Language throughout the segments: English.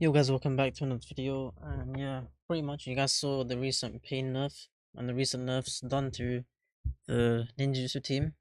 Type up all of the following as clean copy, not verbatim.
Yo guys, welcome back to another video, and yeah, pretty much you guys saw the recent pain nerf and the recent nerfs done to the Ninjutsu team.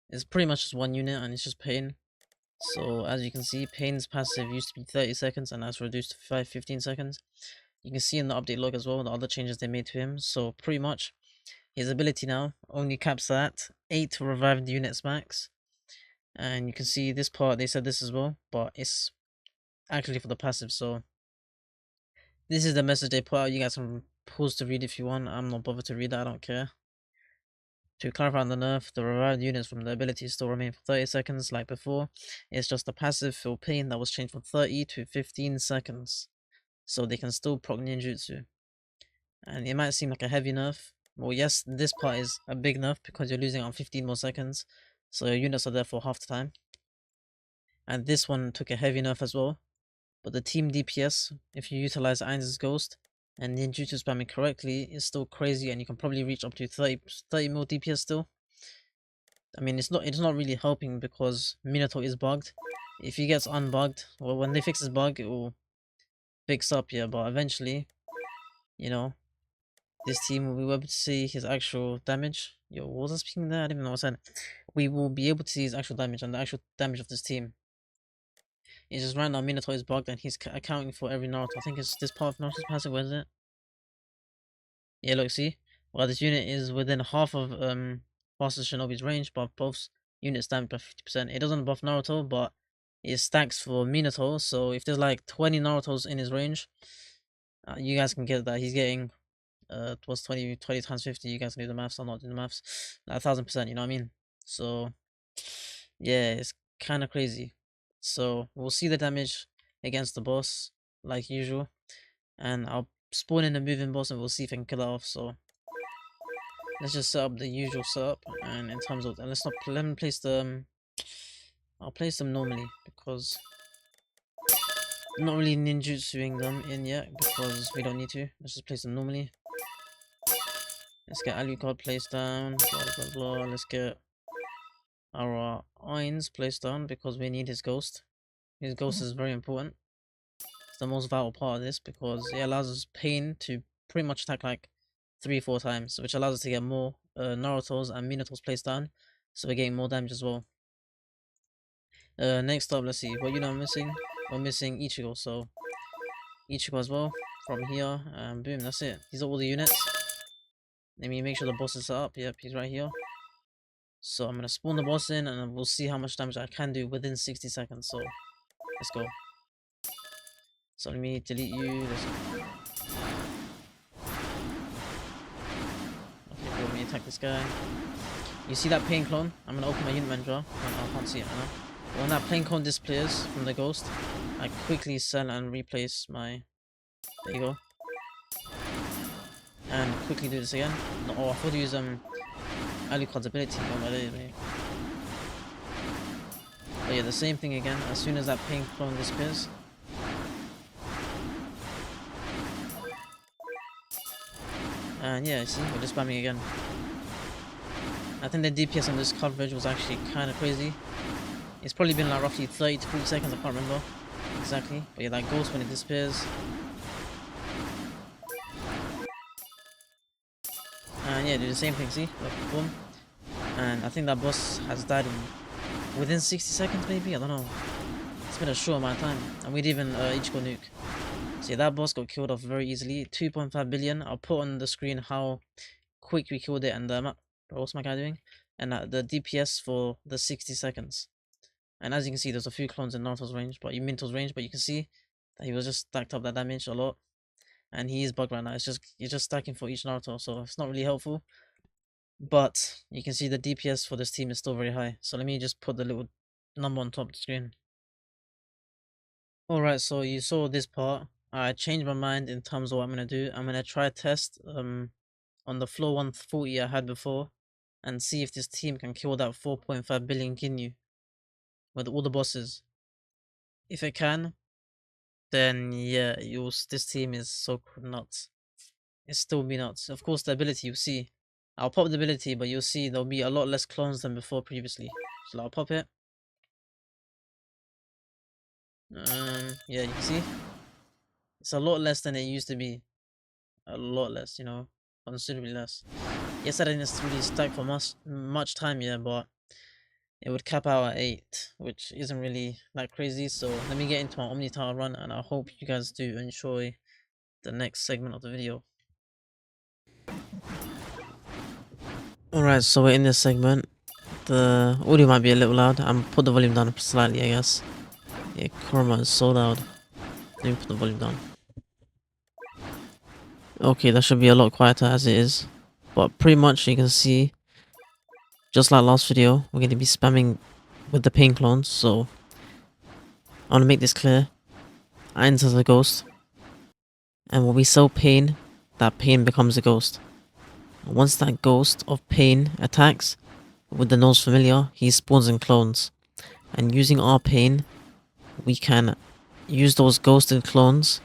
It's pretty much just one unit and it's just pain. So as you can see, pain's passive used to be 30 seconds and that's reduced to 15 seconds. You can see in the update log as well the other changes they made to him. So pretty much his ability now only caps at 8 revived units max. And you can see this part, they said this as well, but it's actually for the passive, so this is the message they put out. You guys can pause to read if you want. I'm not bothered to read that, I don't care. To clarify on the nerf, the revived units from the ability still remain for 30 seconds like before. It's just the passive feel pain that was changed from 30 to 15 seconds. So they can still proc ninjutsu. And it might seem like a heavy nerf. Well, yes, this part is a big nerf because you're losing on 15 more seconds. So your units are there for half the time. And this one took a heavy nerf as well. But the team DPS, if you utilize Ainz's Ghost and Ninjutsu spamming correctly, is still crazy, and you can probably reach up to 30 mil DPS still. I mean, it's not really helping because Minato is bugged. If he gets unbugged, well, when they fix this bug, it will fix up, yeah. But eventually, you know, this team will be able to see his actual damage. Yo, what was I speaking there? I didn't even know what I said. We will be able to see his actual damage and the actual damage of this team. It's just right now Minato is bugged and he's accounting for every Naruto. I think it's this part of Naruto's passive, where is it? Yeah, look, see? Well, this unit is within half of Master Shinobi's range, but both units stand by 50%. It doesn't buff Naruto, but it stacks for Minato, so if there's like 20 Narutos in his range, you guys can get that. He's getting, what's 20 times 50, you guys can do the maths, I'm not doing the maths. Like 1000%, you know what I mean? So, yeah, it's kind of crazy. So, we'll see the damage against the boss, like usual, and I'll spawn in a moving boss and we'll see if I can kill it off, so let's just set up the usual setup, and in terms of, and let me place them, I'll place them normally, because I'm not really ninjutsuing them in yet, because we don't need to. Let's just place them normally. Let's get Alucard placed down, blah blah blah, let's get our Ainz placed down, because we need his ghost. His ghost is very important. It's the most vital part of this, because it allows us pain to pretty much attack like 3-4 times, which allows us to get more Naruto's and Minato's placed down, so we're getting more damage as well. Next up, let's see, what unit I'm missing? We're missing Ichigo, so Ichigo as well, from here, and boom, that's it. These are all the units. Let me make sure the boss is set up. Yep, he's right here. So I'm gonna spawn the boss in, and we'll see how much damage I can do within 60 seconds, so let's go. So let me delete you. Okay, cool, let me attack this guy. You see that pain clone? I'm gonna open my unit manager. I can't see it right now. When that pain clone disappears from the ghost, I quickly sell and replace my... There you go. And quickly do this again. No, oh, I thought to use Alucard's ability. But yeah, the same thing again. As soon as that pain clone disappears. And yeah, see, we're just spamming again. I think the DPS on this coverage was actually kind of crazy. It's probably been like roughly 30 to 40 seconds, I can't remember exactly. But yeah, that ghost when it disappears. And yeah, do the same thing, see? Look, boom. And I think that boss has died within 60 seconds maybe, I don't know. It's been a short amount of time. And we'd even Ichigo nuke. So yeah, that boss got killed off very easily. 2.5 billion. I'll put on the screen how quick we killed it and what's my guy doing? And the DPS for the 60 seconds. And as you can see, there's a few clones in Naruto's range, but Minto's range, but you can see that he was just stacked up that damage a lot. And he is bugged right now. You're just stacking for each Naruto, so it's not really helpful. But you can see the DPS for this team is still very high. So let me just put the little number on top of the screen. Alright, so you saw this part. I changed my mind in terms of what I'm gonna do. I'm gonna try test on the floor 140 I had before and see if this team can kill that 4.5 billion Ginyu with all the bosses. If it can, then yeah, this team is so nuts. It's still be nuts. Of course, the ability you'll see. I'll pop the ability, but you'll see there'll be a lot less clones than before previously. So I'll pop it. Yeah, you can see. It's a lot less than it used to be. A lot less, you know, considerably less. Yes, I didn't necessarily stack for much time, yeah, but it would cap out at 8, which isn't really that crazy. So let me get into my Omni Tower run, and I hope you guys do enjoy the next segment of the video. Alright, so we're in this segment. The audio might be a little loud. I'm put the volume down slightly, I guess. Yeah, Kurama is so loud. Let me put the volume down. Okay, that should be a lot quieter as it is. But pretty much you can see, just like last video, we're going to be spamming with the pain clones. So I want to make this clear. Irons as a ghost. And when we sell pain, that pain becomes a ghost. And once that ghost of pain attacks, with the nose familiar, he spawns in clones. And using our pain, we can use those ghosted clones.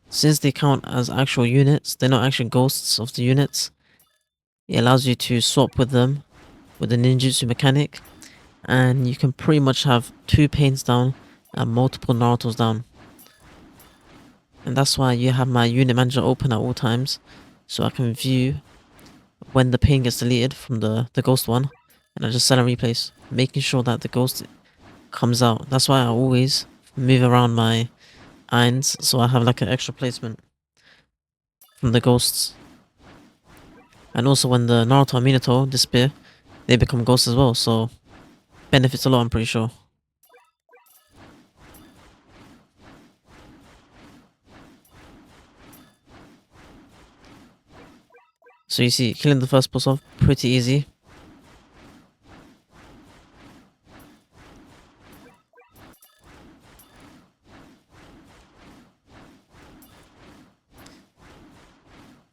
Since they count as actual units, they're not actual ghosts of the units. It allows you to swap with them with the ninjutsu mechanic, and you can pretty much have 2 pains down and multiple Narutos down. And that's why you have my unit manager open at all times, so I can view when the pain gets deleted from the ghost one, and I just sell and replace, making sure that the ghost comes out. That's why I always move around my irons, so I have like an extra placement from the ghosts. And also when the Naruto and Minato disappear, they become ghosts as well, so benefits a lot, I'm pretty sure. So you see, killing the first boss off, pretty easy.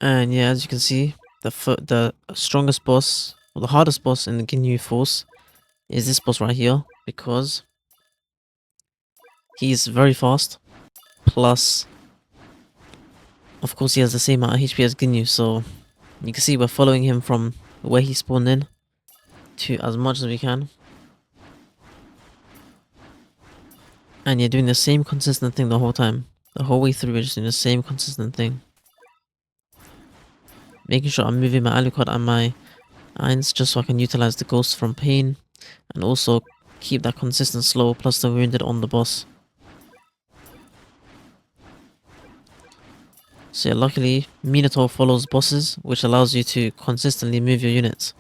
And yeah, as you can see, the strongest boss, or the hardest boss in the Ginyu force is this boss right here, because he's very fast, plus, of course he has the same amount of HP as Ginyu, so you can see we're following him from where he spawned in to as much as we can. And you're doing the same consistent thing the whole time. The whole way through, we're just doing the same consistent thing. Making sure I'm moving my Alucard and my irons just so I can utilize the ghost from pain, and also keep that consistent slow plus the wounded on the boss. So yeah, luckily Minato follows bosses, which allows you to consistently move your units.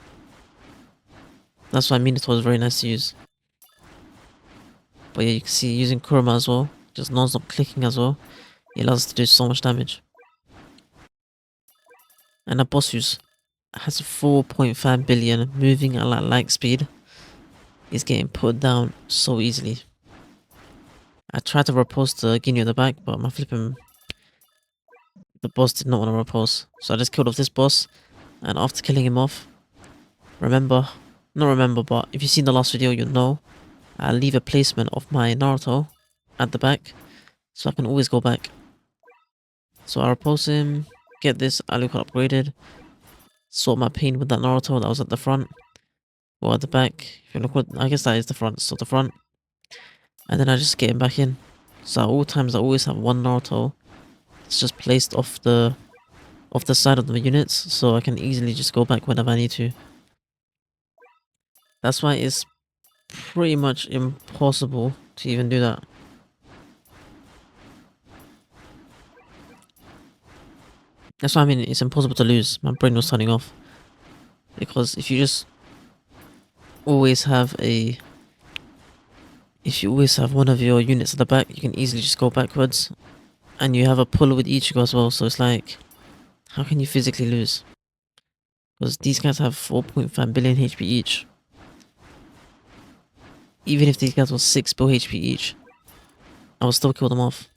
That's why Minato is very nice to use. But yeah, you can see using Kurama as well, just non-stop clicking as well, it allows us to do so much damage. And a boss who has 4.5 billion moving at light speed is getting put down so easily. I tried to repulse the Ginyu at the back, but my flipping... the boss did not want to repulse. So I just killed off this boss, and after killing him off, but if you've seen the last video, you'll know I leave a placement of my Naruto at the back, so I can always go back. So I repulse him, get this Alucard upgraded, sort my pain with that Naruto that was at the front, or at the back. If you look what, I guess that is the front, so the front. And then I just get him back in. So at all times I always have one Naruto. It's just placed off the side of the units, so I can easily just go back whenever I need to. That's why it's pretty much impossible to even do that. That's why I mean it's impossible to lose. My brain was turning off. Because if you just always have one of your units at the back, you can easily just go backwards. And you have a pull with Ichigo as well, so it's like, how can you physically lose? Because these guys have 4.5 billion HP each. Even if these guys were 6 bill HP each, I would still kill them off.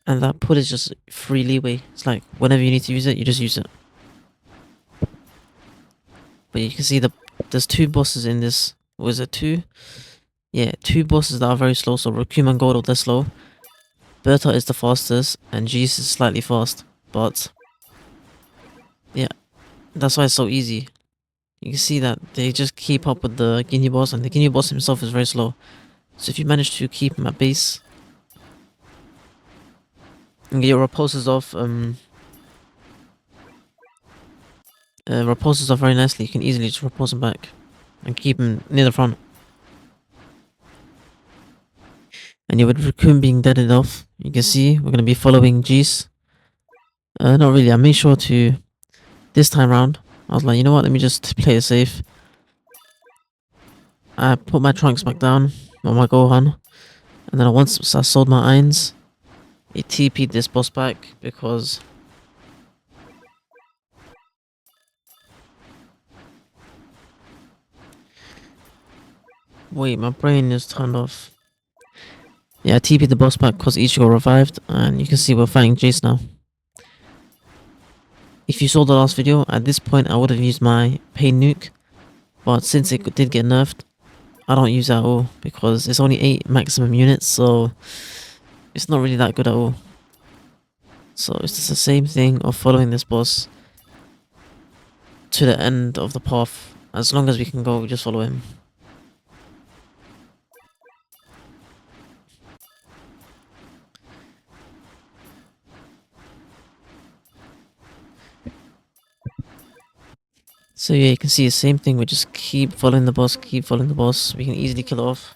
And that pull is just free leeway. It's like, whenever you need to use it, you just use it. But you can see there's 2 bosses in this. Was it 2? Yeah, 2 bosses that are very slow. So Rikuman and Godo, they're slow. Berta is the fastest, and Jeez is slightly fast. But yeah, that's why it's so easy. You can see that they just keep up with the Ginyu boss, and the Ginyu boss himself is very slow. So if you manage to keep him at base and get your repulsors off, very nicely, you can easily just repulse him back and keep him near the front. And yeah, with Raccoon being deaded off, you can see we're going to be following Jeez. Not really, I made sure to, this time round, I was like, you know what, let me just play it safe. I put my Trunks back down on my Gohan, and then once I sold my Irons, it TP'd this boss back because wait, my brain is turned off. Yeah, I TP'd the boss back because Ichigo revived, and you can see we're fighting Jace now. If you saw the last video, at this point I would have used my Pain Nuke, but since it did get nerfed, I don't use that at all because it's only 8 maximum units, so it's not really that good at all. So it's just the same thing of following this boss to the end of the path. As long as we can go, we just follow him. So yeah, you can see the same thing, we just keep following the boss, we can easily kill it off.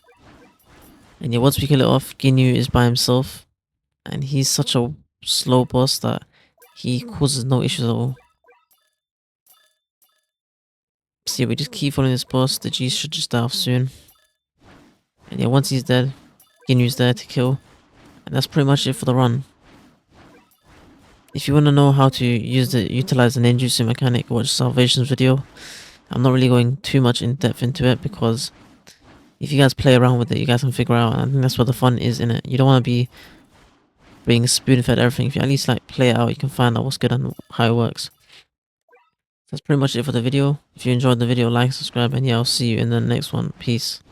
And yeah, once we kill it off, Ginyu is by himself, and he's such a slow boss that he causes no issues at all. So yeah, we just keep following this boss, the G should just die off soon. And yeah, once he's dead, Ginyu's there to kill, and that's pretty much it for the run. If you want to know how to utilize the ninjutsu mechanic, watch Salvation's video. I'm not really going too much in depth into it because if you guys play around with it, you guys can figure out, and I think that's what the fun is in it. You don't want to be being spoon-fed everything. If you at least like play it out, you can find out what's good and how it works. That's pretty much it for the video. If you enjoyed the video, like, subscribe, and yeah, I'll see you in the next one. Peace.